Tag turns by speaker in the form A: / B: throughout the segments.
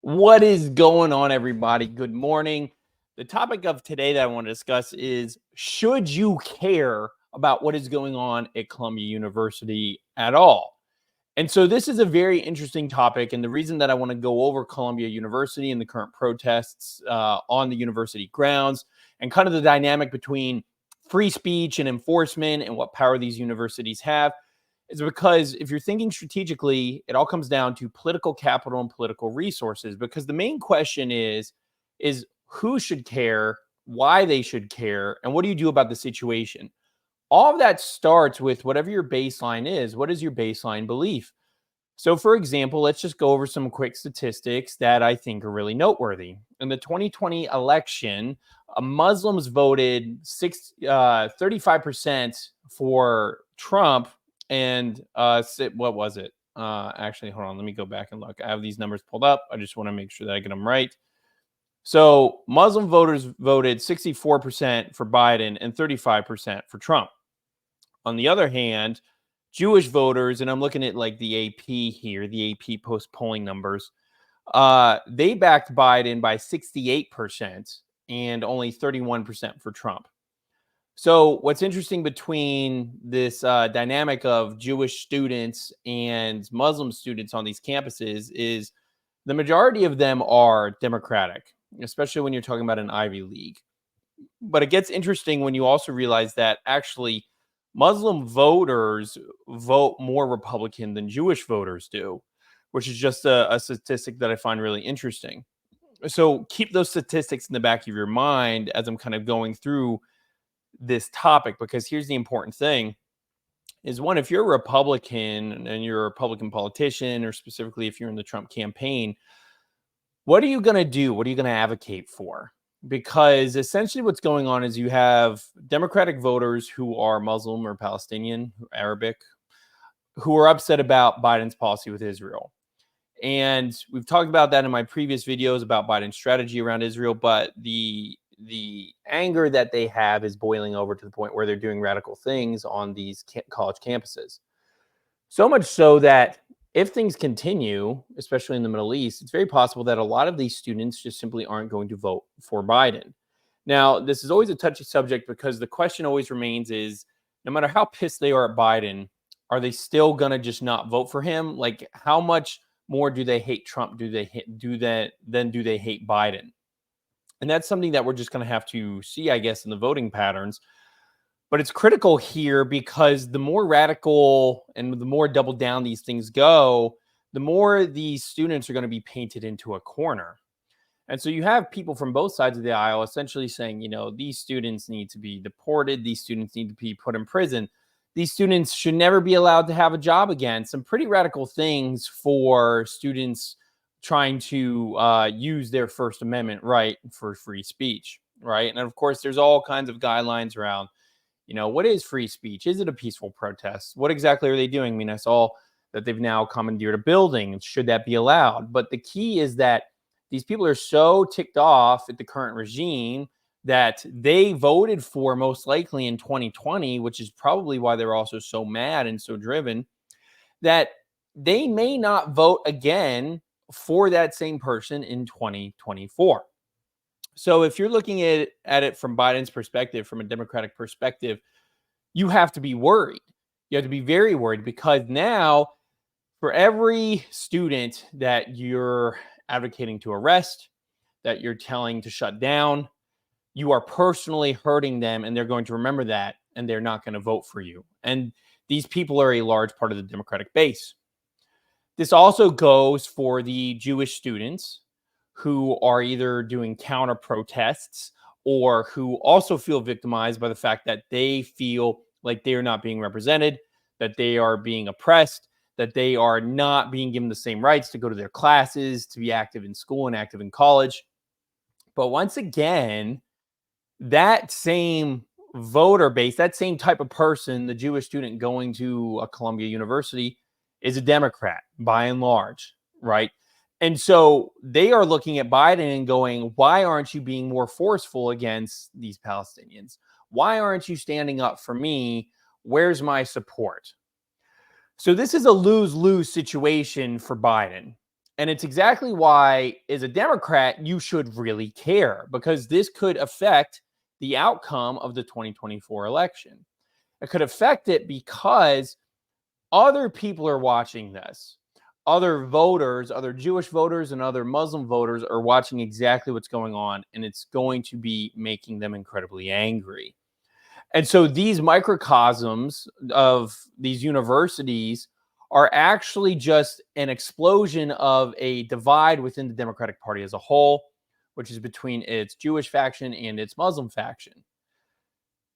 A: What is going on, everybody? Good morning. The topic of today that I want to discuss is, should you care about what is going on at Columbia University at all? And so this is a very interesting topic. And the reason that I want to go over Columbia University and the current protests on the university grounds and kind of the dynamic between free speech and enforcement and what power these universities have is because if you're thinking strategically, it all comes down to political capital and political resources. Because the main question is who should care, why they should care, and what do you do about the situation? All of that starts with whatever your baseline is. What is your baseline belief? So, for example, let's just go over some quick statistics that I think are really noteworthy. In the 2020 election, Muslims voted 35% for Trump, and what was it? Actually, hold on. Let me go back and look. I have these numbers pulled up. I just want to make sure that I get them right. So, Muslim voters voted 64% for Biden and 35% for Trump. On the other hand, Jewish voters, and I'm looking at like the AP here, the AP post polling numbers, they backed Biden by 68% and only 31% for Trump. So what's interesting between this dynamic of Jewish students and Muslim students on these campuses is the majority of them are Democratic, especially when you're talking about an Ivy League. But it gets interesting when you also realize that actually Muslim voters vote more Republican than Jewish voters do, which is just a statistic that I find really interesting. So keep those statistics in the back of your mind as I'm kind of going through this topic, because here's the important thing is one, if you're a Republican and you're a Republican politician, or specifically if you're in the Trump campaign, what are you going to do? What are you going to advocate for? Because essentially what's going on is you have Democratic voters who are Muslim or Palestinian, Arabic, who are upset about Biden's policy with Israel. And we've talked about that in my previous videos about Biden's strategy around Israel, but the anger that they have is boiling over to the point where they're doing radical things on these college campuses. So much so that if things continue, especially in the Middle East, it's very possible that a lot of these students just simply aren't going to vote for Biden. Now, this is always a touchy subject because the question always remains is, no matter how pissed they are at Biden, are they still going to just not vote for him? Like, how much more do they hate Trump? Do they hate Biden? And that's something that we're just going to have to see, I guess, in the voting patterns. But it's critical here because the more radical and the more double down these things go, the more these students are going to be painted into a corner. And so you have people from both sides of the aisle essentially saying, these students need to be deported. These students need to be put in prison. These students should never be allowed to have a job again. Some pretty radical things for students trying to use their First Amendment right for free speech, right? And of course, there's all kinds of guidelines around, what is free speech? Is it a peaceful protest? What exactly are they doing? I mean, I saw that they've now commandeered a building. Should that be allowed? But the key is that these people are so ticked off at the current regime that they voted for most likely in 2020, which is probably why they're also so mad and so driven, that they may not vote again for that same person in 2024. So if you're looking at it from Biden's perspective, from a Democratic perspective, you have to be worried. You have to be very worried because now for every student that you're advocating to arrest, that you're telling to shut down, you are personally hurting them, and they're going to remember that, and they're not going to vote for you. And these people are a large part of the Democratic base. This also goes for the Jewish students who are either doing counter protests or who also feel victimized by the fact that they feel like they are not being represented, that they are being oppressed, that they are not being given the same rights to go to their classes, to be active in school and active in college. But once again, that same voter base, that same type of person, the Jewish student going to a Columbia University, is a Democrat by and large, right? And so they are looking at Biden and going, why aren't you being more forceful against these Palestinians? Why aren't you standing up for me? Where's my support? So this is a lose-lose situation for Biden. And it's exactly why, as a Democrat, you should really care, because this could affect the outcome of the 2024 election. It could affect it because other people are watching this. Other voters, other Jewish voters, and other Muslim voters are watching exactly what's going on, and it's going to be making them incredibly angry. And so these microcosms of these universities are actually just an explosion of a divide within the Democratic Party as a whole, which is between its Jewish faction and its Muslim faction.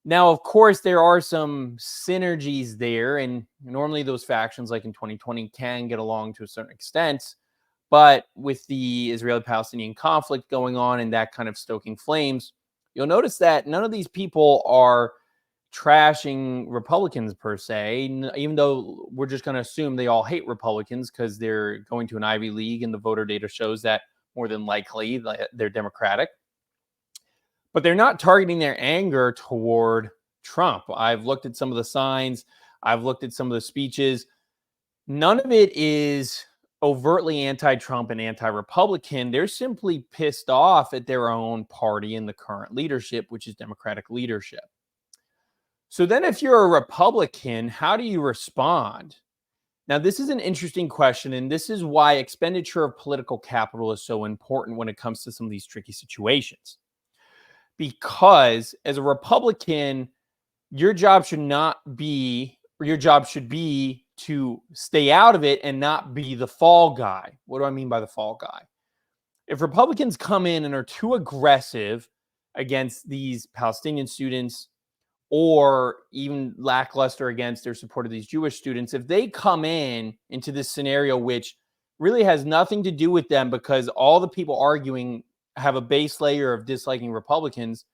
A: Now, of course, there are some synergies there, and normally those factions, like in 2020, can get along to a certain extent. But with the Israeli-Palestinian conflict going on and that kind of stoking flames, you'll notice that none of these people are trashing Republicans per se, even though we're just going to assume they all hate Republicans because they're going to an Ivy League and the voter data shows that more than likely they're Democratic. But they're not targeting their anger toward Trump. I've looked at some of the signs, I've looked at some of the speeches. None of it is overtly anti-Trump and anti-Republican. They're simply pissed off at their own party and the current leadership, which is Democratic leadership. So then if you're a Republican, how do you respond? Now, this is an interesting question, and this is why expenditure of political capital is so important when it comes to some of these tricky situations. Because as a Republican, your job should not be, or your job should be to stay out of it and not be the fall guy. What do I mean by the fall guy? If Republicans come in and are too aggressive against these Palestinian students, or even lackluster against their support of these Jewish students, if they come in into this scenario, which really has nothing to do with them because all the people arguing have a base layer of disliking Republicans,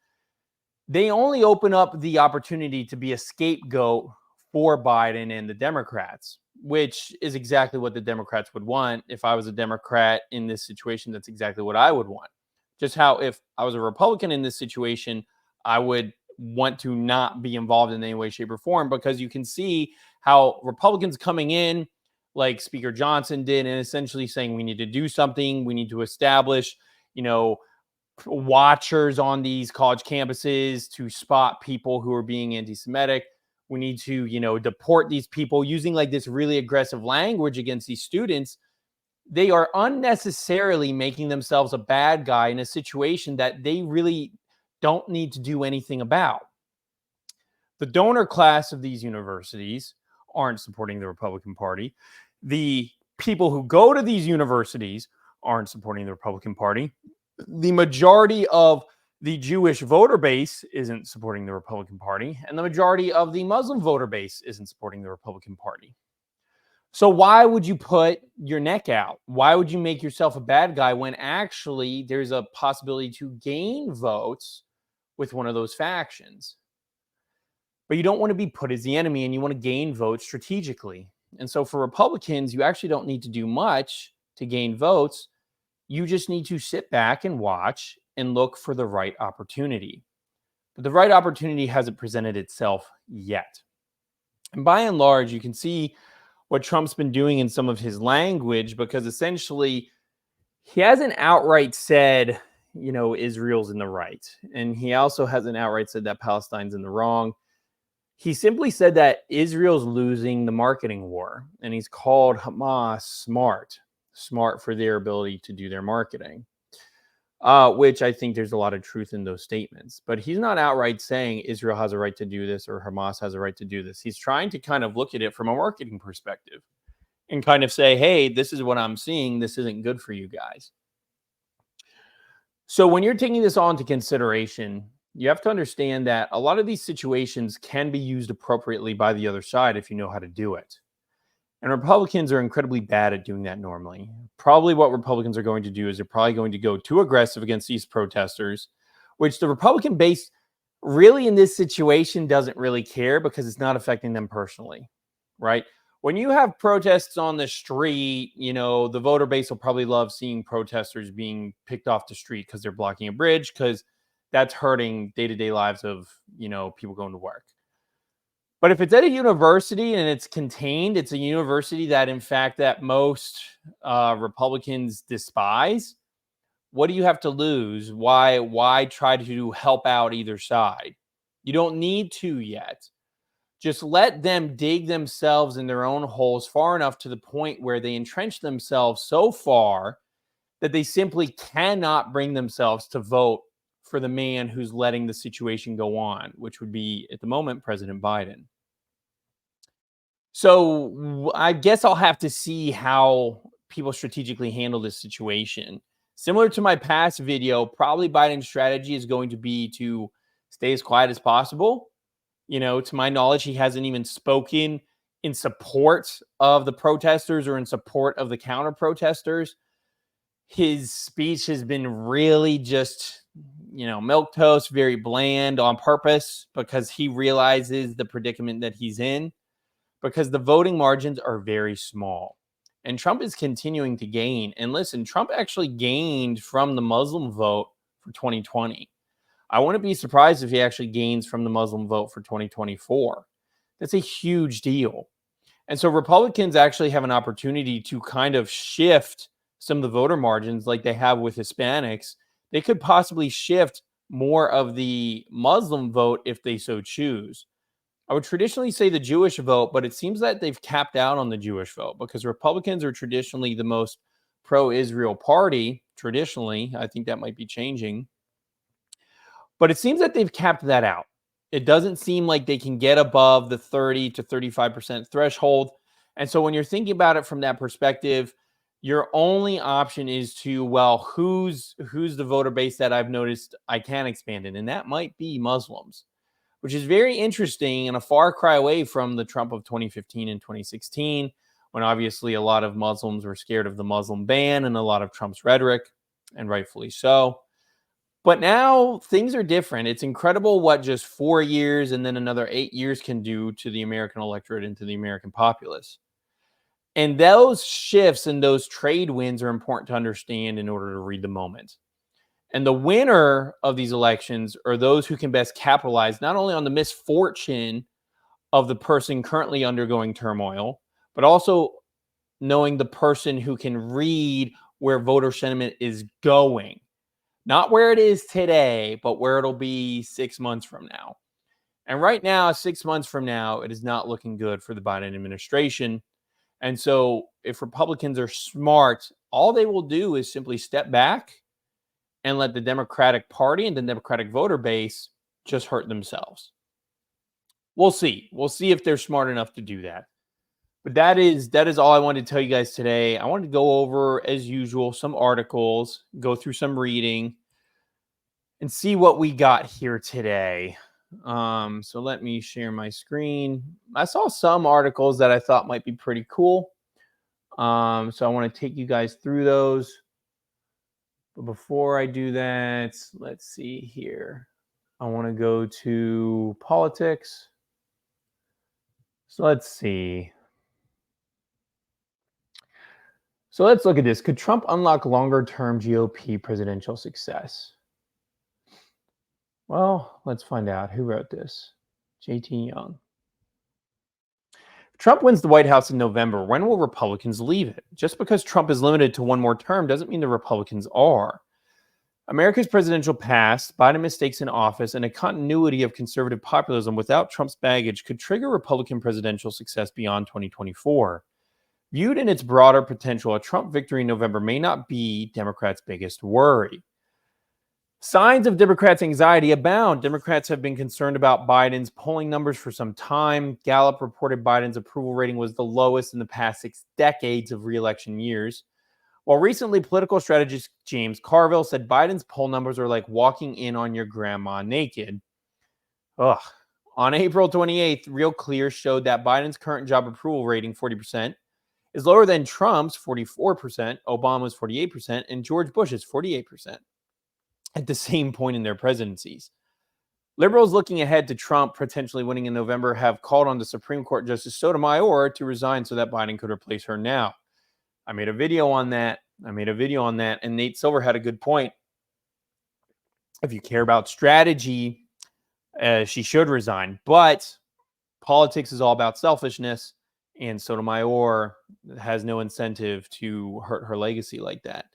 A: they only open up the opportunity to be a scapegoat for Biden and the Democrats, which is exactly what the Democrats would want. If I was a Democrat in this situation, that's exactly what I would want. Just how if I was a Republican in this situation, I would want to not be involved in any way, shape, or form, because you can see how Republicans coming in, like Speaker Johnson did, and essentially saying we need to do something, we need to establish, watchers on these college campuses to spot people who are being anti-Semitic. We need to, deport these people, using like this really aggressive language against these students. They are unnecessarily making themselves a bad guy in a situation that they really don't need to do anything about. The donor class of these universities aren't supporting the Republican Party. The people who go to these universities aren't supporting the Republican Party. The majority of the Jewish voter base isn't supporting the Republican Party, and the majority of the Muslim voter base isn't supporting the Republican Party. So why would you put your neck out? Why would you make yourself a bad guy when actually there's a possibility to gain votes with one of those factions? But you don't want to be put as the enemy, and you want to gain votes strategically. And so for Republicans, you actually don't need to do much to gain votes. You just need to sit back and watch and look for the right opportunity. But the right opportunity hasn't presented itself yet. And by and large, you can see what Trump's been doing in some of his language, because essentially he hasn't outright said, Israel's in the right. And he also hasn't outright said that Palestine's in the wrong. He simply said that Israel's losing the marketing war, and he's called Hamas smart for their ability to do their marketing, which I think there's a lot of truth in those statements. But he's not outright saying Israel has a right to do this or Hamas has a right to do this. He's trying to kind of look at it from a marketing perspective and kind of say, hey, this is what I'm seeing. This isn't good for you guys. So when you're taking this all into consideration, you have to understand that a lot of these situations can be used appropriately by the other side if you know how to do it. And Republicans are incredibly bad at doing that normally. Probably what Republicans are going to do is they're probably going to go too aggressive against these protesters, which the Republican base really in this situation doesn't really care because it's not affecting them personally, right? When you have protests on the street, the voter base will probably love seeing protesters being picked off the street because they're blocking a bridge, because that's hurting day-to-day lives of, people going to work. But if it's at a university and it's contained, it's a university that, in fact, that most Republicans despise. What do you have to lose? Why try to help out either side? You don't need to yet. Just let them dig themselves in their own holes far enough to the point where they entrench themselves so far that they simply cannot bring themselves to vote for the man who's letting the situation go on, which would be, at the moment, President Biden. So I guess I'll have to see how people strategically handle this situation. Similar to my past video, probably Biden's strategy is going to be to stay as quiet as possible. To my knowledge, he hasn't even spoken in support of the protesters or in support of the counter protesters. His speech has been really just, milk toast, very bland on purpose because he realizes the predicament that he's in, because the voting margins are very small. And Trump is continuing to gain. And listen, Trump actually gained from the Muslim vote for 2020. I wouldn't be surprised if he actually gains from the Muslim vote for 2024. That's a huge deal. And so Republicans actually have an opportunity to kind of shift some of the voter margins like they have with Hispanics. They could possibly shift more of the Muslim vote if they so choose. I would traditionally say the Jewish vote, but it seems that they've capped out on the Jewish vote because Republicans are traditionally the most pro-Israel party. Traditionally, I think that might be changing. But it seems that they've capped that out. It doesn't seem like they can get above the 30 to 35% threshold. And so when you're thinking about it from that perspective, your only option is to, well, who's the voter base that I've noticed I can expand in? And that might be Muslims, which is very interesting and a far cry away from the Trump of 2015 and 2016, when obviously a lot of Muslims were scared of the Muslim ban and a lot of Trump's rhetoric, and rightfully so. But now things are different. It's incredible what just 4 years and then another 8 years can do to the American electorate and to the American populace. And those shifts and those trade winds are important to understand in order to read the moment. And the winner of these elections are those who can best capitalize not only on the misfortune of the person currently undergoing turmoil, but also knowing the person who can read where voter sentiment is going. Not where it is today, but where it'll be 6 months from now. And right now, 6 months from now, it is not looking good for the Biden administration. And so if Republicans are smart, all they will do is simply step back and let the Democratic Party and the Democratic voter base just hurt themselves. We'll see. We'll see if they're smart enough to do that. But that is all I wanted to tell you guys today. I wanted to go over, as usual, some articles, go through some reading, and see what we got here today. So let me share my screen. I saw some articles that I thought might be pretty cool. So I want to take you guys through those. But before I do that, let's see here. I want to go to politics. So let's see. So let's look at this. Could Trump unlock longer-term GOP presidential success? Well, let's find out. Who wrote this? JT Young. Trump wins the White House in November. When will Republicans leave it? Just because Trump is limited to one more term doesn't mean the Republicans are. America's presidential past, Biden mistakes in office, and a continuity of conservative populism without Trump's baggage could trigger Republican presidential success beyond 2024. Viewed in its broader potential, a Trump victory in November may not be Democrats' biggest worry. Signs of Democrats' anxiety abound. Democrats have been concerned about Biden's polling numbers for some time. Gallup reported Biden's approval rating was the lowest in the past 6 decades of re-election years. While recently, political strategist James Carville said Biden's poll numbers are like walking in on your grandma naked. Ugh. On April 28th, Real Clear showed that Biden's current job approval rating, 40%, is lower than Trump's, 44%, Obama's, 48%, and George Bush's, 48%. At the same point in their presidencies. Liberals looking ahead to Trump potentially winning in November have called on the Supreme Court Justice Sotomayor to resign so that Biden could replace her now. I made a video on that. And Nate Silver had a good point. If you care about strategy, she should resign. But Politics is all about selfishness, and Sotomayor has no incentive to hurt her legacy like that.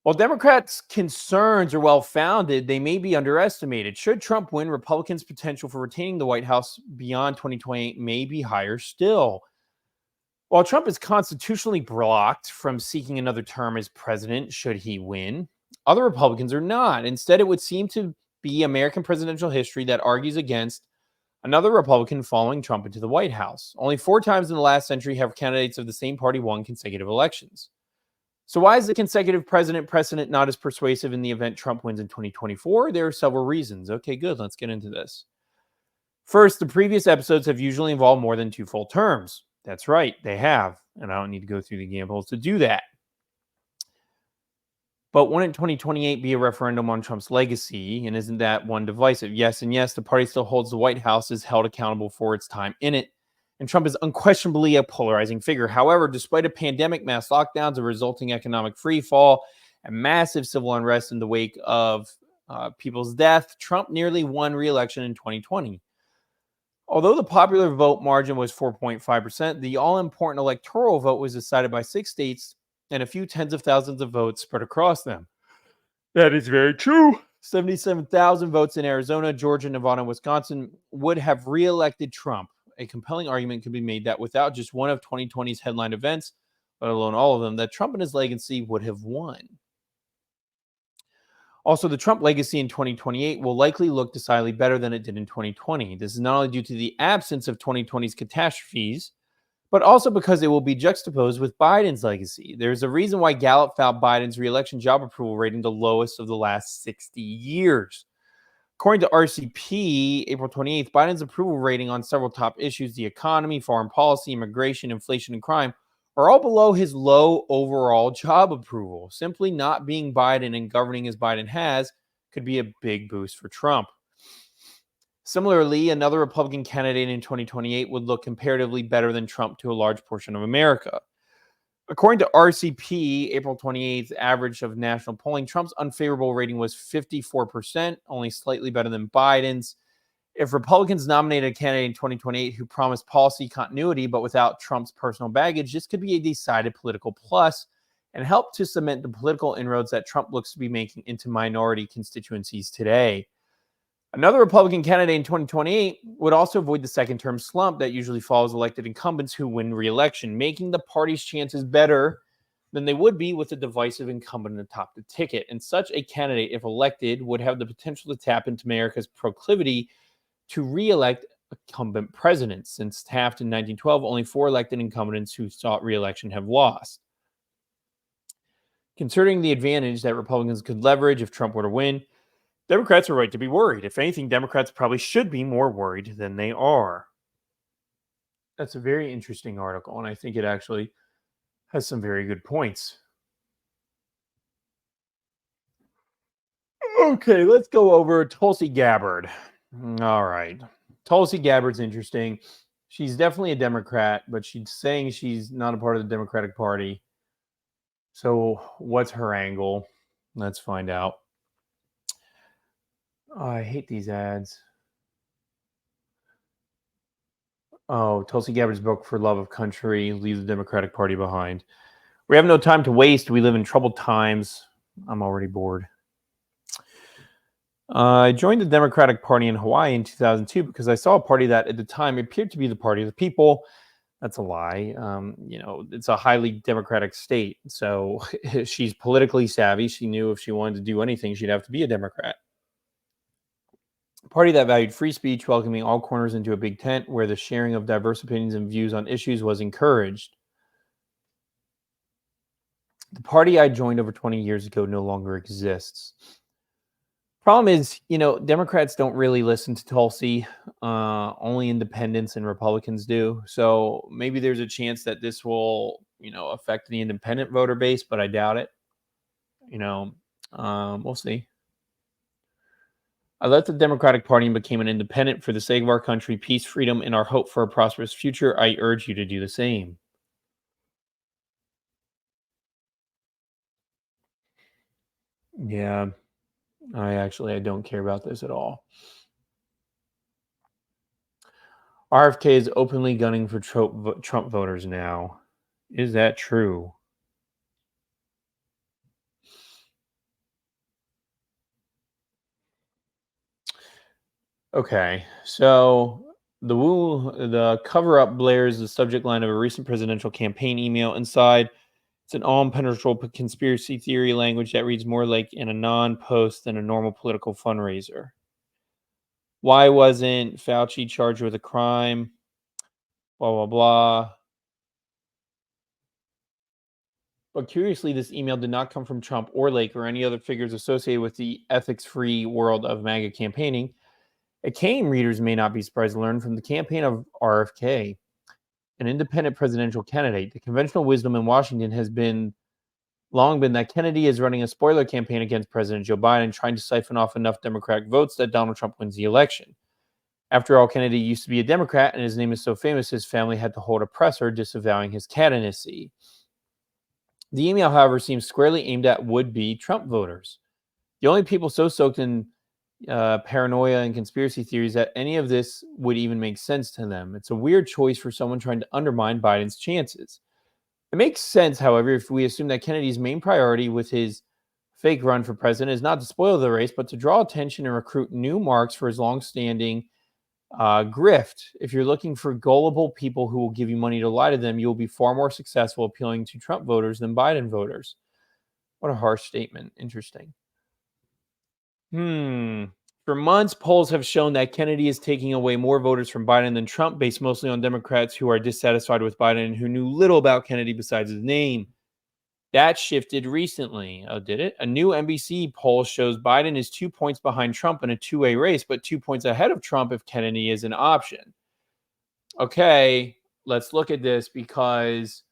A: While Democrats' concerns are well founded, they may be underestimated. Should Trump win, Republicans' potential for retaining the White House beyond 2028 may be higher still. While Trump is constitutionally blocked from seeking another term as president, should he win, other Republicans are not. Instead, it would seem to be American presidential history that argues against another Republican following Trump into the White House. Only 4 times in the last century have candidates of the same party won consecutive elections. So, why is the consecutive president precedent not as persuasive in the event Trump wins in 2024? There are several reasons. Okay, good. Let's get into this. First, the previous episodes have usually involved more than 2 full terms. That's right, they have. And I don't need to go through the examples to do that. But wouldn't 2028 be a referendum on Trump's legacy? And isn't that one divisive? Yes, and yes, the party still holds the White House, is held accountable for its time in it. And Trump is unquestionably a polarizing figure. However, despite a pandemic, mass lockdowns, a resulting economic freefall, and massive civil unrest in the wake of people's death, Trump nearly won re-election in 2020. Although the popular vote margin was 4.5%, the all-important electoral vote was decided by 6 states and a few tens of thousands of votes spread across them. That is very true. 77,000 votes in Arizona, Georgia, Nevada, and Wisconsin would have re-elected Trump. A compelling argument could be made that without just one of 2020's headline events, let alone all of them, that Trump and his legacy would have won. Also, the Trump legacy in 2028 will likely look decidedly better than it did in 2020. This is not only due to the absence of 2020's catastrophes, but also because it will be juxtaposed with Biden's legacy. There's a reason why Gallup found Biden's reelection job approval rating the lowest of the last 60 years. According to RCP, April 28th, Biden's approval rating on several top issues, the economy, foreign policy, immigration, inflation, and crime, are all below his low overall job approval. Simply not being Biden and governing as Biden has could be a big boost for Trump. Similarly, another Republican candidate in 2028 would look comparatively better than Trump to a large portion of America. According to RCP, April 28th average of national polling, Trump's unfavorable rating was 54%, only slightly better than Biden's. If Republicans nominate a candidate in 2028 who promised policy continuity but without Trump's personal baggage, this could be a decided political plus and help to cement the political inroads that Trump looks to be making into minority constituencies today. Another Republican candidate in 2028 would also avoid the second-term slump that usually follows elected incumbents who win re-election, making the party's chances better than they would be with a divisive incumbent atop the ticket. And such a candidate, if elected, would have the potential to tap into America's proclivity to re-elect incumbent presidents. Since Taft in 1912, only 4 elected incumbents who sought re-election have lost. Considering the advantage that Republicans could leverage if Trump were to win, Democrats are right to be worried. If anything, Democrats probably should be more worried than they are. That's a very interesting article, and I think it actually has some very good points. Okay, let's go over Tulsi Gabbard. All right. Tulsi Gabbard's interesting. She's definitely a Democrat, but she's saying she's not a part of the Democratic Party. So, what's her angle? Let's find out. Oh, I hate these ads. Oh, Tulsi Gabbard's book For Love of Country, Leave the Democratic Party Behind. We have no time to waste. We live in troubled times. I'm already bored. I joined the Democratic Party in Hawaii in 2002 because I saw a party that at the time appeared to be the party of the people. That's a lie. It's a highly democratic state. So she's politically savvy. She knew if she wanted to do anything, she'd have to be a Democrat. A party that valued free speech, welcoming all corners into a big tent where the sharing of diverse opinions and views on issues was encouraged. The party I joined over 20 years ago no longer exists. Problem is, Democrats don't really listen to Tulsi. Only independents and Republicans do. So maybe there's a chance that this will, affect the independent voter base, but I doubt it. We'll see. I left the Democratic Party and became an independent for the sake of our country, peace, freedom, and our hope for a prosperous future. I urge you to do the same. Yeah, I don't care about this at all. RFK is openly gunning for Trump voters now. Is that true? Okay, so the cover up blares the subject line of a recent presidential campaign email. Inside, it's an all impenetrable conspiracy theory language that reads more like an anon post than a normal political fundraiser. Why wasn't Fauci charged with a crime? Blah blah blah. But curiously, this email did not come from Trump or Lake or any other figures associated with the ethics free world of MAGA campaigning. It came, readers may not be surprised to learn, from the campaign of RFK, an independent presidential candidate. The conventional wisdom in Washington has been long been that Kennedy is running a spoiler campaign against President Joe Biden, trying to siphon off enough Democratic votes that Donald Trump wins the election. After all, Kennedy used to be a Democrat, and his name is so famous his family had to hold a presser disavowing his candidacy. The email, however, seems squarely aimed at would-be Trump voters. The only people so soaked in paranoia and conspiracy theories that any of this would even make sense to them. It's a weird choice for someone trying to undermine Biden's chances. It makes sense, however, if we assume that Kennedy's main priority with his fake run for president is not to spoil the race, but to draw attention and recruit new marks for his longstanding grift. If you're looking for gullible people who will give you money to lie to them, you will be far more successful appealing to Trump voters than Biden voters. What a harsh statement. Interesting. Hmm. For months, polls have shown that Kennedy is taking away more voters from Biden than Trump, based mostly on Democrats who are dissatisfied with Biden and who knew little about Kennedy besides his name. That shifted recently. Oh, did it? A new NBC poll shows Biden is 2 points behind Trump in a two-way race, but 2 points ahead of Trump if Kennedy is an option. Okay, let's look at this, because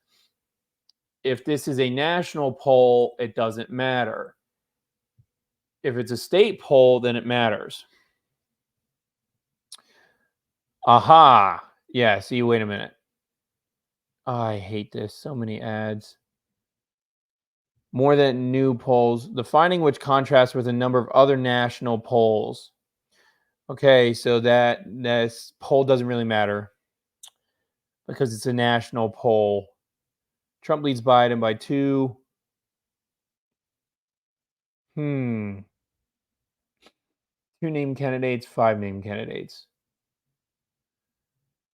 A: if this is a national poll, it doesn't matter. If it's a state poll, then it matters. Aha. Yeah, see, wait a minute. I hate this. So many ads. More than new polls, the finding which contrasts with a number of other national polls. Okay, so that this poll doesn't really matter because it's a national poll. Trump leads Biden by 2. Hmm. 2 named candidates, 5 named candidates.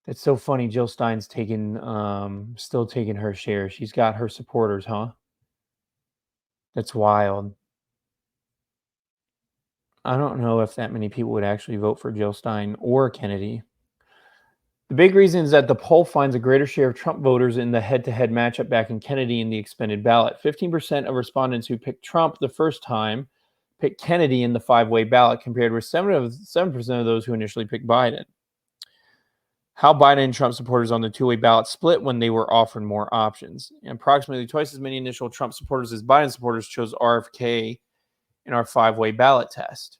A: That's so funny. Jill Stein's still taking her share. She's got her supporters, huh? That's wild. I don't know if that many people would actually vote for Jill Stein or Kennedy. The big reason is that the poll finds a greater share of Trump voters in the head-to-head matchup back in Kennedy in the expended ballot. 15% of respondents who picked Trump the first time picked Kennedy in the five-way ballot, compared with 7% of those who initially picked Biden. How Biden and Trump supporters on the two-way ballot split when they were offered more options. And approximately twice as many initial Trump supporters as Biden supporters chose RFK in our five-way ballot test.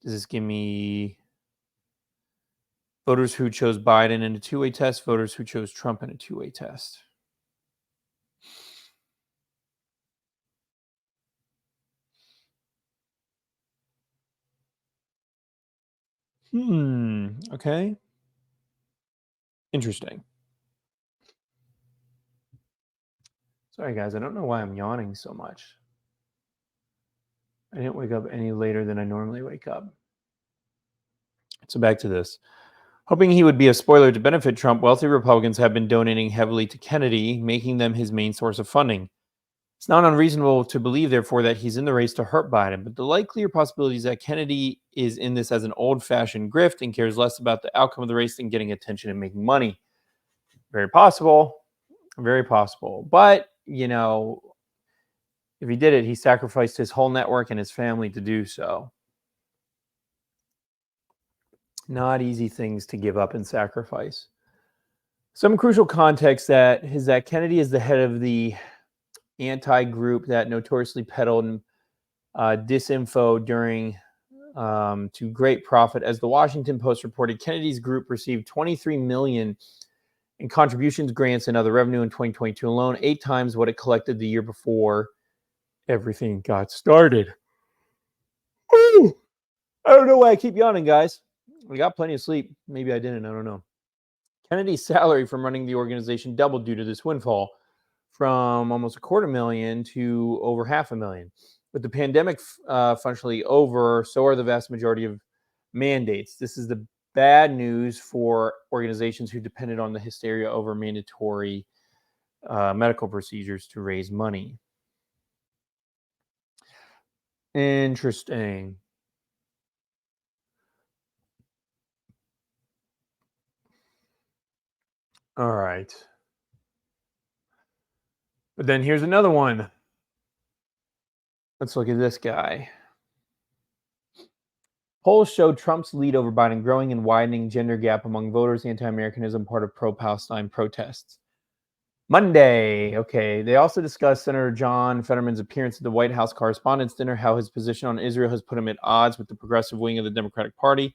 A: Does this give me voters who chose Biden in a two-way test, voters who chose Trump in a two-way test? Okay. Interesting. Sorry, guys. I don't know why I'm yawning so much. I didn't wake up any later than I normally wake up. So back to this. Hoping he would be a spoiler to benefit Trump, wealthy Republicans have been donating heavily to Kennedy, making them his main source of funding. It's not unreasonable to believe, therefore, that he's in the race to hurt Biden, but the likelier possibility is that Kennedy is in this as an old-fashioned grift and cares less about the outcome of the race than getting attention and making money. Very possible. Very possible. But, if he did it, he sacrificed his whole network and his family to do so. Not easy things to give up and sacrifice. Some crucial context that is that Kennedy is the head of the anti-group that notoriously peddled disinfo during to great profit. As the Washington Post reported, Kennedy's group received $23 million in contributions, grants, and other revenue in 2022 alone, 8 times what it collected the year before everything got started. Woo! I don't know why I keep yawning, guys. I got plenty of sleep. Maybe I didn't. I don't know. Kennedy's salary from running the organization doubled due to this windfall, from almost a quarter million to over half a million. With the pandemic functionally over, so are the vast majority of mandates. This is the bad news for organizations who depended on the hysteria over mandatory medical procedures to raise money. Interesting. All right. But then here's another one. Let's look at this guy. Polls showed Trump's lead over Biden growing and widening gender gap among voters, anti-Americanism, part of pro-Palestine protests. Monday, okay. They also discussed Senator John Fetterman's appearance at the White House Correspondents' Dinner, how his position on Israel has put him at odds with the progressive wing of the Democratic Party,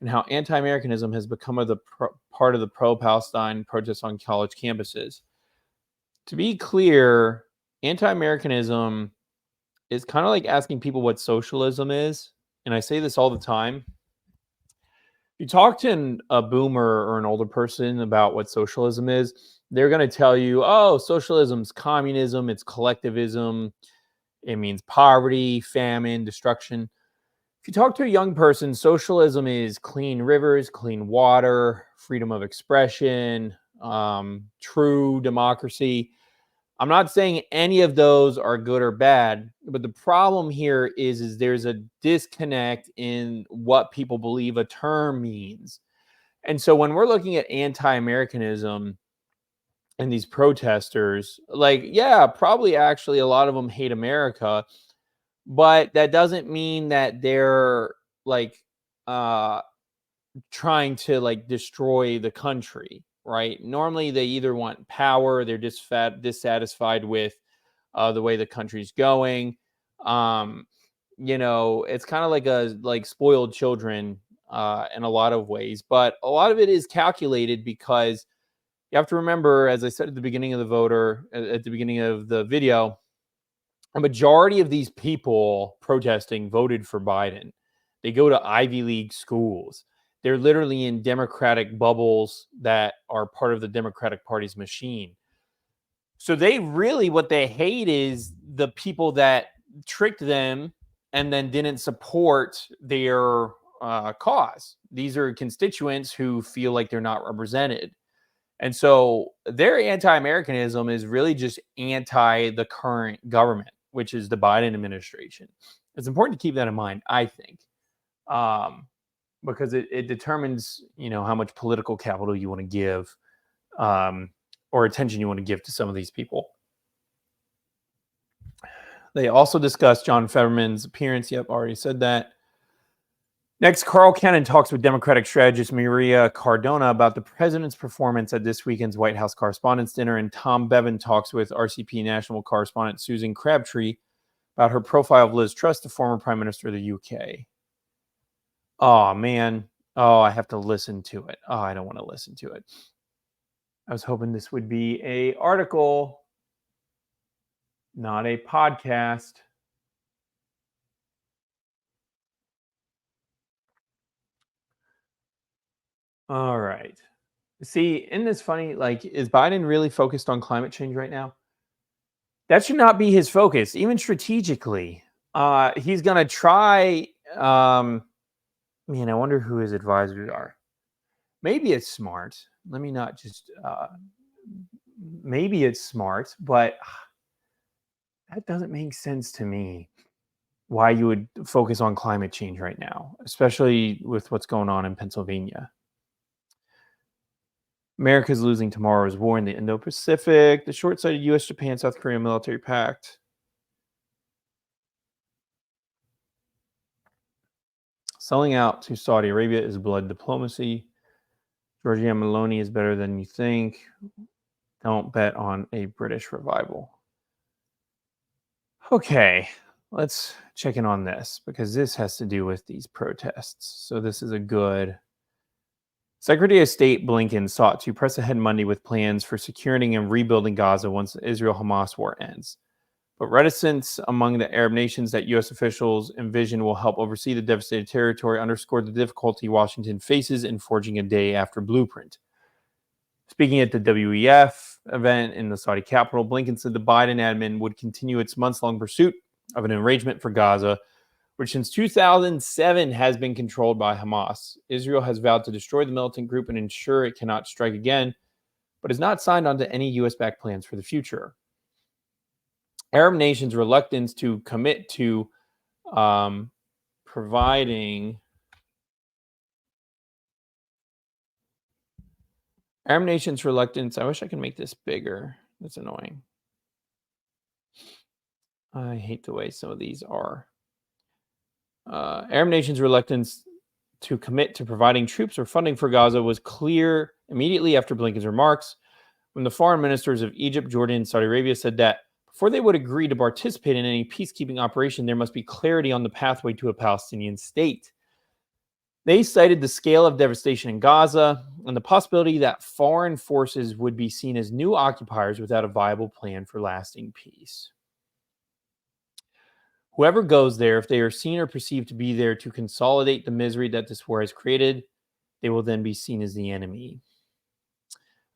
A: and how anti-Americanism has become part of the pro-Palestine protests on college campuses. To be clear, anti-Americanism is kind of like asking people what socialism is. And I say this all the time. You talk to a boomer or an older person about what socialism is, they're going to tell you, oh, socialism's communism, it's collectivism, it means poverty, famine, destruction. If you talk to a young person, socialism is clean rivers, clean water, freedom of expression, true democracy. I'm not saying any of those are good or bad, but the problem here is there's a disconnect in what people believe a term means. And so when we're looking at anti-Americanism and these protesters, like, yeah, probably actually a lot of them hate America, but that doesn't mean that they're like uh trying to like destroy the country, right? Normally they either want power, they're dissatisfied with the way the country's going. Um, it's kind of like spoiled children in a lot of ways, but a lot of it is calculated because you have to remember, as I said at the beginning of at the beginning of the video, a majority of these people protesting voted for Biden. They go to Ivy League schools. They're literally in Democratic bubbles that are part of the Democratic Party's machine. So they really, what they hate is the people that tricked them and then didn't support their cause. These are constituents who feel like they're not represented. And so their anti-Americanism is really just anti the current government, which is the Biden administration. It's important to keep that in mind, I think, because it determines, how much political capital you want to give, or attention you want to give to some of these people. They also discussed John Fetterman's appearance. Yep, already said that. Next, Carl Cannon talks with Democratic strategist Maria Cardona about the president's performance at this weekend's White House Correspondents' Dinner, and Tom Bevan talks with RCP national correspondent Susan Crabtree about her profile of Liz Truss, the former Prime Minister of the UK. Oh, man. Oh, I have to listen to it. Oh, I don't want to listen to it. I was hoping this would be an article, not a podcast. All right. See, isn't this funny? Like, is Biden really focused on climate change right now? That should not be his focus, even strategically. He's going to try. Man, I wonder who his advisors are. Maybe it's smart. Let me not just. Maybe it's smart, but that doesn't make sense to me. Why you would focus on climate change right now, especially with what's going on in Pennsylvania. America's losing tomorrow's war in the Indo-Pacific, the short-sighted U.S., Japan, South Korea military pact. Selling out to Saudi Arabia is blood diplomacy. Giorgia Meloni is better than you think. Don't bet on a British revival. Okay, let's check in on this because this has to do with these protests. So this is a good. Secretary of State Blinken sought to press ahead Monday with plans for securing and rebuilding Gaza once the Israel-Hamas war ends. But reticence among the Arab nations that U.S. officials envision will help oversee the devastated territory underscored the difficulty Washington faces in forging a day after blueprint. Speaking at the WEF event in the Saudi capital, Blinken said the Biden admin would continue its months-long pursuit of an arrangement for Gaza, which since 2007 has been controlled by Hamas. Israel has vowed to destroy the militant group and ensure it cannot strike again, but has not signed on to any U.S.-backed plans for the future. Arab nations' reluctance to commit to providing Arab nations' reluctance. I wish I could make this bigger. That's annoying. I hate the way some of these are. Arab nations' reluctance to commit to providing troops or funding for Gaza was clear immediately after Blinken's remarks, when the foreign ministers of Egypt, Jordan, and Saudi Arabia said that before they would agree to participate in any peacekeeping operation, there must be clarity on the pathway to a Palestinian state. They cited the scale of devastation in Gaza and the possibility that foreign forces would be seen as new occupiers without a viable plan for lasting peace. Whoever goes there, if they are seen or perceived to be there to consolidate the misery that this war has created, they will then be seen as the enemy.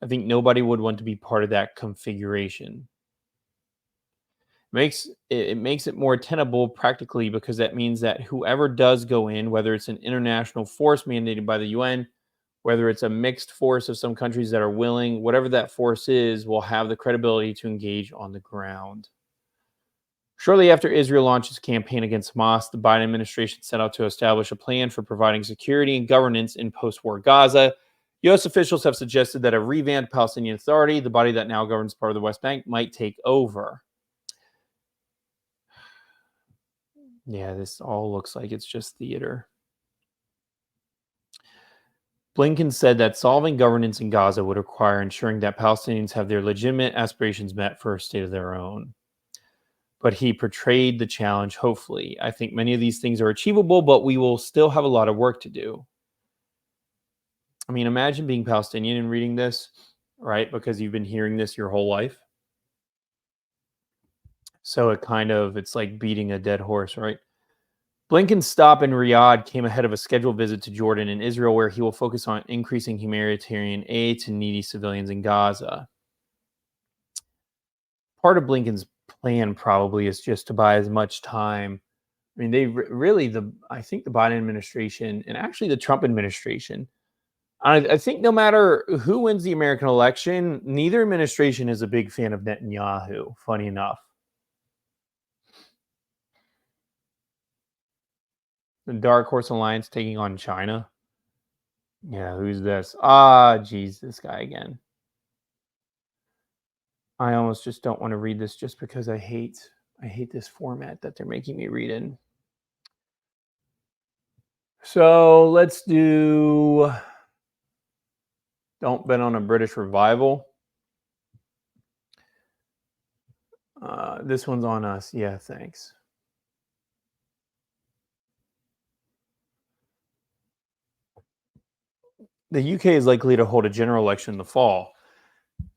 A: I think nobody would want to be part of that configuration. It makes it more tenable practically, because that means that whoever does go in, whether it's an international force mandated by the UN, whether it's a mixed force of some countries that are willing, whatever that force is, will have the credibility to engage on the ground. Shortly after Israel launched its campaign against Hamas, the Biden administration set out to establish a plan for providing security and governance in post-war Gaza. U.S. officials have suggested that a revamped Palestinian Authority, the body that now governs part of the West Bank, might take over. Yeah, this all looks like it's just theater. Blinken said that solving governance in Gaza would require ensuring that Palestinians have their legitimate aspirations met for a state of their own. But he portrayed the challenge hopefully. I think many of these things are achievable, but we will still have a lot of work to do. I mean, imagine being Palestinian and reading this, right? Because you've been hearing this your whole life. So it's like beating a dead horse, right? Blinken's stop in Riyadh came ahead of a scheduled visit to Jordan and Israel, where he will focus on increasing humanitarian aid to needy civilians in Gaza. Part of Blinken's plan probably is just to buy as much time. I mean, I think the Biden administration and actually the Trump administration, I think no matter who wins the American election, neither administration is a big fan of Netanyahu, funny enough. The Dark Horse Alliance taking on China. Yeah, who's this? Geez, this guy again. I almost just don't want to read this just because I hate this format that they're making me read in. So let's do Don't Bet on a British Revival. This one's on us. Yeah, thanks. The UK is likely to hold a general election in the fall.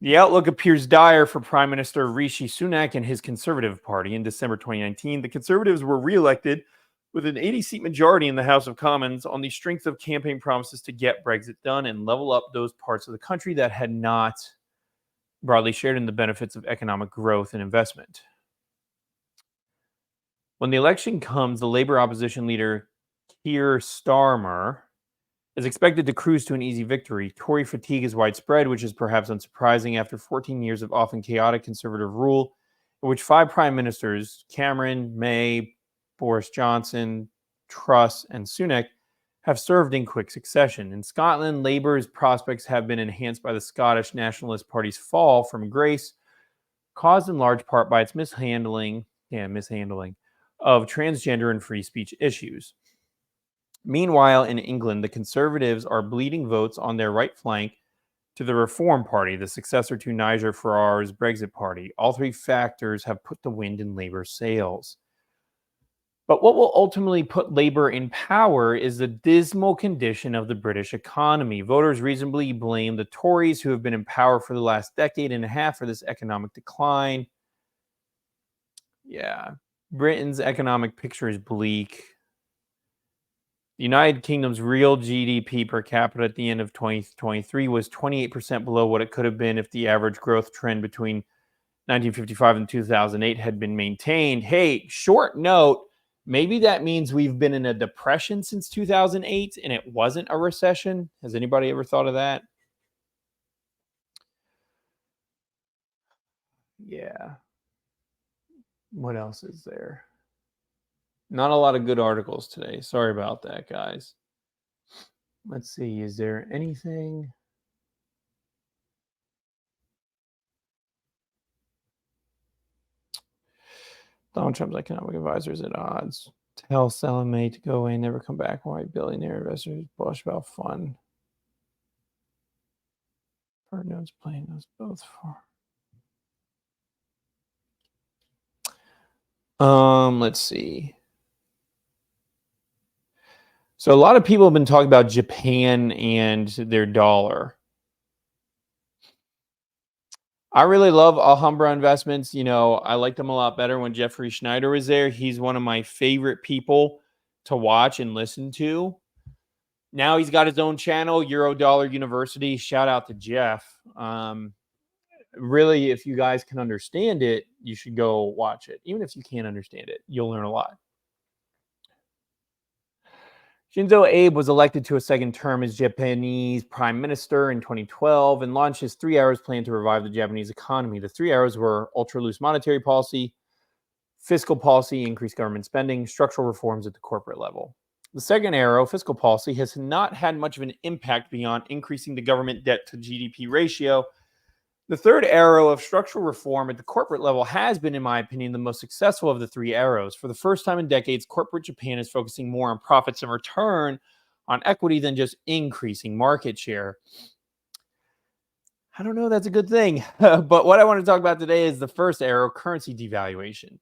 A: The outlook appears dire for Prime Minister Rishi Sunak and his Conservative Party. In December 2019, the Conservatives were re-elected with an 80-seat majority in the House of Commons on the strength of campaign promises to get Brexit done and level up those parts of the country that had not broadly shared in the benefits of economic growth and investment. When the election comes, the Labour opposition leader Keir Starmer is expected to cruise to an easy victory. Tory fatigue is widespread, which is perhaps unsurprising after 14 years of often chaotic Conservative rule, in which 5 prime ministers, Cameron, May, Boris Johnson, Truss, and Sunak, have served in quick succession. In Scotland, Labour's prospects have been enhanced by the Scottish Nationalist Party's fall from grace, caused in large part by its mishandling of transgender and free speech issues. Meanwhile, in England, the Conservatives are bleeding votes on their right flank to the Reform Party, the successor to Nigel Farage's Brexit Party. All 3 factors have put the wind in Labour's sails. But what will ultimately put Labour in power is the dismal condition of the British economy. Voters reasonably blame the Tories, who have been in power for the last decade and a half, for this economic decline. Yeah. Britain's economic picture is bleak. The United Kingdom's real GDP per capita at the end of 2023 was 28% below what it could have been if the average growth trend between 1955 and 2008 had been maintained. Hey, short note, maybe that means we've been in a depression since 2008 and it wasn't a recession. Has anybody ever thought of that? Yeah. What else is there? Not a lot of good articles today. Sorry about that, guys. Let's see. Is there anything? Donald Trump's economic advisors at odds. Tell Salome to go away and never come back. Why billionaire investors blush about fun. Bird notes playing those both for. Let's see. So a lot of people have been talking about Japan and their dollar. I really love Alhambra Investments. You know, I liked them a lot better when Jeffrey Schneider was there. He's one of my favorite people to watch and listen to. Now he's got his own channel, Euro Dollar University. Shout out to Jeff. Really, if you guys can understand it, you should go watch it. Even if you can't understand it, you'll learn a lot. Shinzo Abe was elected to a second term as Japanese prime minister in 2012 and launched his 3 hours plan to revive the Japanese economy. The 3 hours were ultra loose monetary policy, fiscal policy, increased government spending, structural reforms at the corporate level. The second arrow, fiscal policy, has not had much of an impact beyond increasing the government debt to GDP ratio. The third arrow of structural reform at the corporate level has been, in my opinion, the most successful of the three arrows. For the first time in decades, corporate Japan is focusing more on profits and return on equity than just increasing market share. I don't know, that's a good thing. But what I want to talk about today is the first arrow, currency devaluation.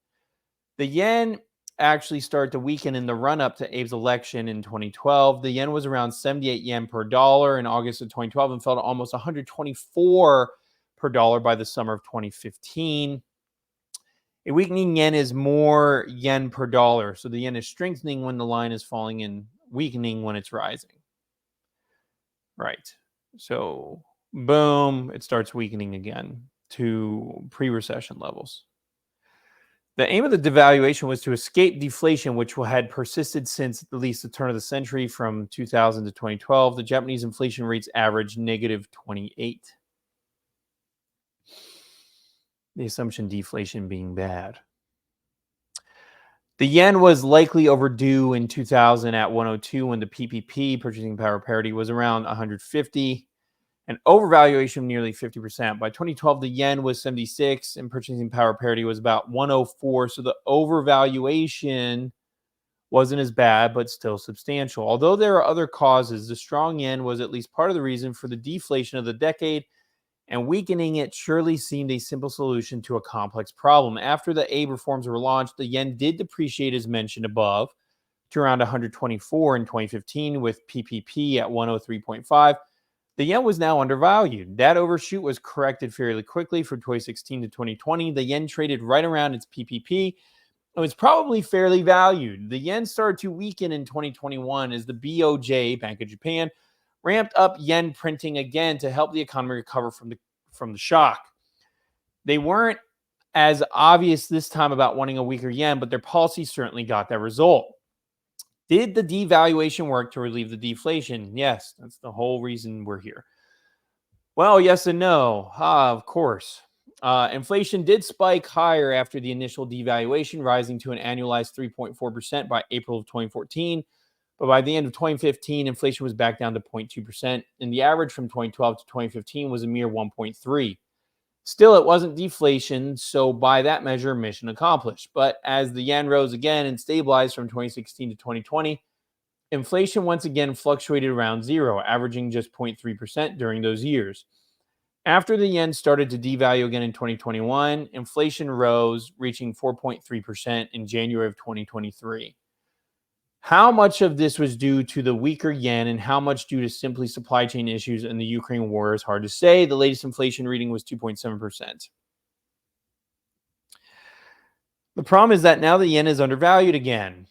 A: The yen actually started to weaken in the run up to Abe's election in 2012. The yen was around 78 yen per dollar in August of 2012 and fell to almost 124 per dollar by the summer of 2015. A weakening yen is more yen per dollar. So the yen is strengthening when the line is falling and weakening when it's rising. Right. So boom, it starts weakening again to pre-recession levels. The aim of the devaluation was to escape deflation, which had persisted since at least the turn of the century from 2000 to 2012. The Japanese inflation rates averaged negative 28. The assumption deflation being bad. The yen was likely overdue in 2000 at 102 when the PPP, purchasing power parity, was around 150. An overvaluation of nearly 50%. By 2012, the yen was 76 and purchasing power parity was about 104. So the overvaluation wasn't as bad, but still substantial. Although there are other causes, the strong yen was at least part of the reason for the deflation of the decade, and weakening it surely seemed a simple solution to a complex problem. After the Abe reforms were launched, the yen did depreciate as mentioned above to around 124 in 2015 with PPP at 103.5. The yen was now undervalued. That overshoot was corrected fairly quickly from 2016 to 2020. The yen traded right around its PPP. It was probably fairly valued. The yen started to weaken in 2021 as the BOJ, Bank of Japan, ramped up yen printing again to help the economy recover from the shock. They weren't as obvious this time about wanting a weaker yen, but their policy certainly got that result. Did the devaluation work to relieve the deflation? Yes, that's the whole reason we're here. Well, yes and no. Of course. Inflation did spike higher after the initial devaluation, rising to an annualized 3.4% by April of 2014. But by the end of 2015, inflation was back down to 0.2%, and the average from 2012 to 2015 was a mere 1.3. Still, it wasn't deflation, so by that measure, mission accomplished. But as the yen rose again and stabilized from 2016 to 2020, inflation once again fluctuated around zero, averaging just 0.3% during those years. After the yen started to devalue again in 2021, inflation rose, reaching 4.3% in January of 2023. How much of this was due to the weaker yen and how much due to simply supply chain issues in the Ukraine war is hard to say. The latest inflation reading was 2.7%. The problem is that now the yen is undervalued again.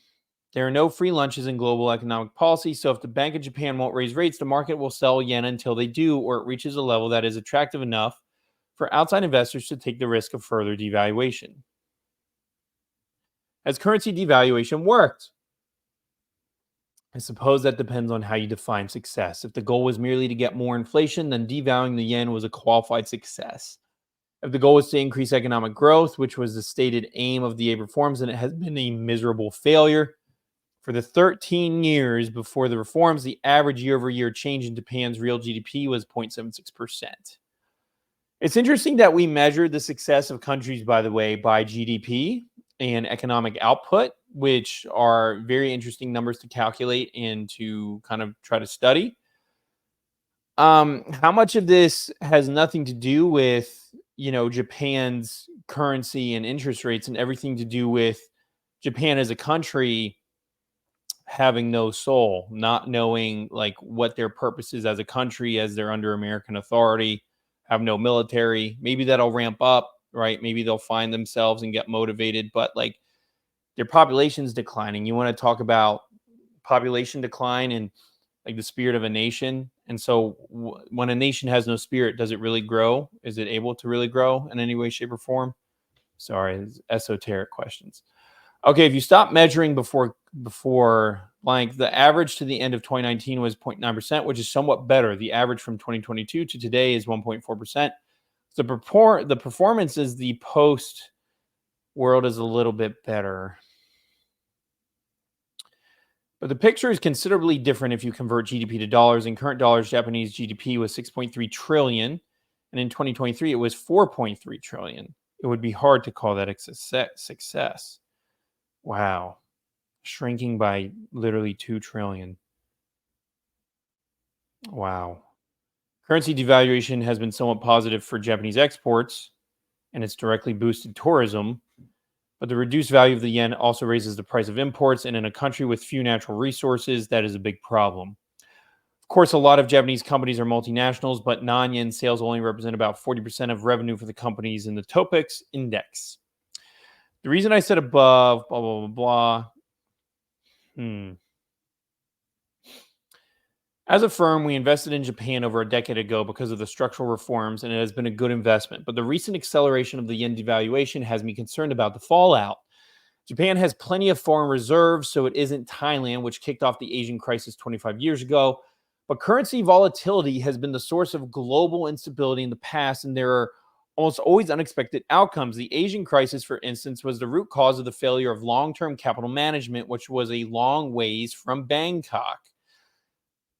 A: There are no free lunches in global economic policy, so if the Bank of Japan won't raise rates, the market will sell yen until they do, or it reaches a level that is attractive enough for outside investors to take the risk of further devaluation. Has currency devaluation worked? I suppose that depends on how you define success. If the goal was merely to get more inflation, then devaluing the yen was a qualified success. If the goal was to increase economic growth, which was the stated aim of the aid reforms, then it has been a miserable failure. For the 13 years before the reforms, the average year over year change in Japan's real GDP was 0.76%. It's interesting that we measure the success of countries, by the way, by GDP and economic output, which are very interesting numbers to calculate and to kind of try to study. How much of this has nothing to do with, Japan's currency and interest rates and everything to do with Japan as a country having no soul, not knowing like what their purpose is as a country as they're under American authority, have no military. Maybe that'll ramp up, right? Maybe they'll find themselves and get motivated, but like their population's declining. You want to talk about population decline and like the spirit of a nation. And so when a nation has no spirit, does it really grow? Is it able to really grow in any way, shape, or form? Sorry, it's esoteric questions. Okay, if you stop measuring before like the average to the end of 2019 was 0.9%, which is somewhat better. The average from 2022 to today is 1.4%. The performance is the post world is a little bit better. But the picture is considerably different if you convert GDP to dollars. In current dollars, Japanese GDP was 6.3 trillion, and in 2023 it was 4.3 trillion. It would be hard to call that a success. Wow. Shrinking by literally 2 trillion. Wow. Currency devaluation has been somewhat positive for Japanese exports, and it's directly boosted tourism. But the reduced value of the yen also raises the price of imports, and in a country with few natural resources, that is a big problem. Of course, a lot of Japanese companies are multinationals, but non-yen sales only represent about 40% of revenue for the companies in the Topix index. The reason I said above, blah, blah, blah, blah. As a firm, we invested in Japan over a decade ago because of the structural reforms, and it has been a good investment. But the recent acceleration of the yen devaluation has me concerned about the fallout. Japan has plenty of foreign reserves, so it isn't Thailand, which kicked off the Asian crisis 25 years ago. But currency volatility has been the source of global instability in the past, and there are almost always unexpected outcomes. The Asian crisis, for instance, was the root cause of the failure of long-term capital management, which was a long ways from Bangkok.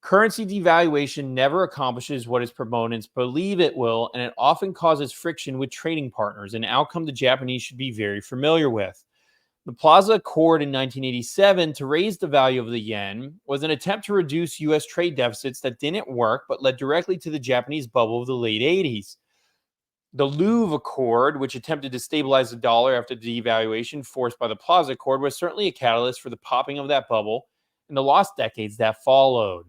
A: Currency devaluation never accomplishes what its proponents believe it will, and it often causes friction with trading partners, an outcome the Japanese should be very familiar with. The Plaza Accord in 1987 to raise the value of the yen was an attempt to reduce U.S. trade deficits that didn't work but led directly to the Japanese bubble of the late 80s. The Louvre Accord, which attempted to stabilize the dollar after the devaluation forced by the Plaza Accord, was certainly a catalyst for the popping of that bubble in the lost decades that followed.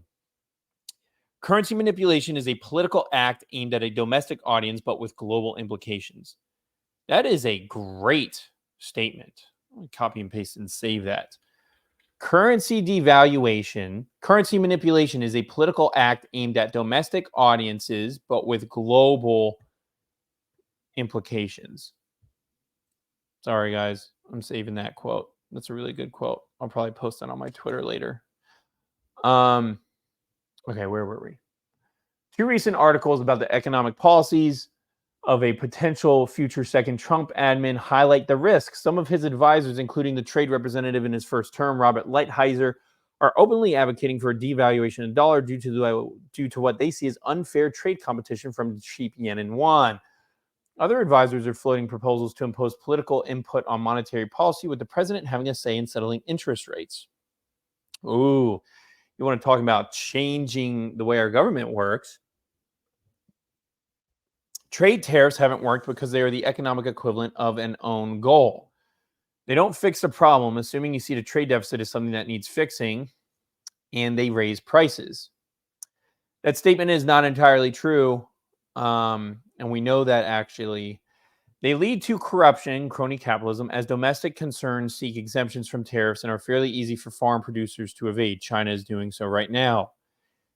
A: Currency manipulation is a political act aimed at a domestic audience but with global implications. That is a great statement. Copy and paste and save that. Currency manipulation is a political act aimed at domestic audiences, but with global implications. Sorry, guys. I'm saving that quote. That's a really good quote. I'll probably post that on my Twitter later. Okay, where were we? Two recent articles about the economic policies of a potential future second Trump admin highlight the risks. Some of his advisors, including the trade representative in his first term, Robert Lighthizer, are openly advocating for a devaluation of the dollar due to what they see as unfair trade competition from cheap yen and yuan. Other advisors are floating proposals to impose political input on monetary policy, with the president having a say in settling interest rates. Ooh, you want to talk about changing the way our government works? Trade tariffs haven't worked because they are the economic equivalent of an own goal. They don't fix the problem, assuming you see the trade deficit as something that needs fixing, and they raise prices. That statement is not entirely true, and we know that actually They lead to corruption, crony capitalism, as domestic concerns seek exemptions from tariffs and are fairly easy for foreign producers to evade. China is doing so right now.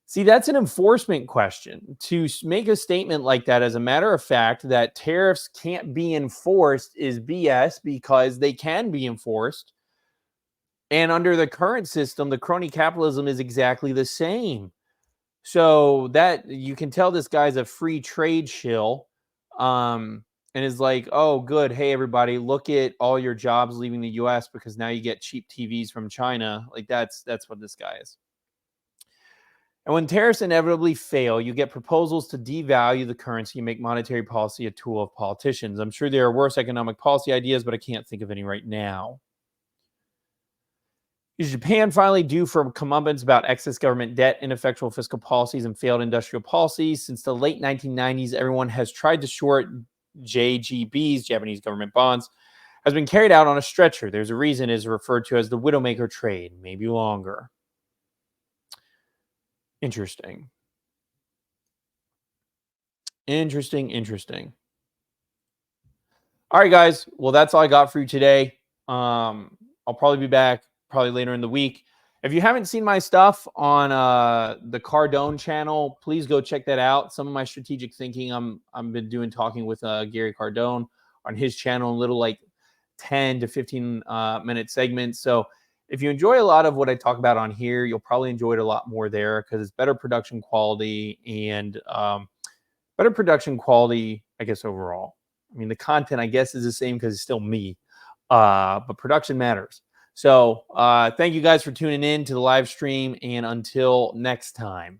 A: See, that's an enforcement question. To make a statement like that, as a matter of fact, that tariffs can't be enforced is BS because they can be enforced. And under the current system, the crony capitalism is exactly the same. So that you can tell this guy's a free trade shill, and is like, oh, good. Hey, everybody, look at all your jobs leaving the US because now you get cheap TVs from China. Like that's what this guy is. And when tariffs inevitably fail, you get proposals to devalue the currency and make monetary policy a tool of politicians. I'm sure there are worse economic policy ideas, but I can't think of any right now. Is Japan finally due for comeuppance about excess government debt, ineffectual fiscal policies, and failed industrial policies? Since the late 1990s, everyone has tried to short JGBs, Japanese government bonds, has been carried out on a stretcher. There's a reason it is referred to as the Widowmaker trade, maybe longer. Interesting. Interesting. All right, guys. Well, that's all I got for you today. I'll probably be back probably later in the week. If you haven't seen my stuff on the Cardone channel, please go check that out. Some of my strategic thinking I've been doing talking with Gary Cardone on his channel, little like 10 to 15 minute segments. So if you enjoy a lot of what I talk about on here, you'll probably enjoy it a lot more there because it's better production quality and better production quality, I guess, overall. I mean, the content, I guess, is the same because it's still me, but production matters. So thank you guys for tuning in to the live stream, and until next time.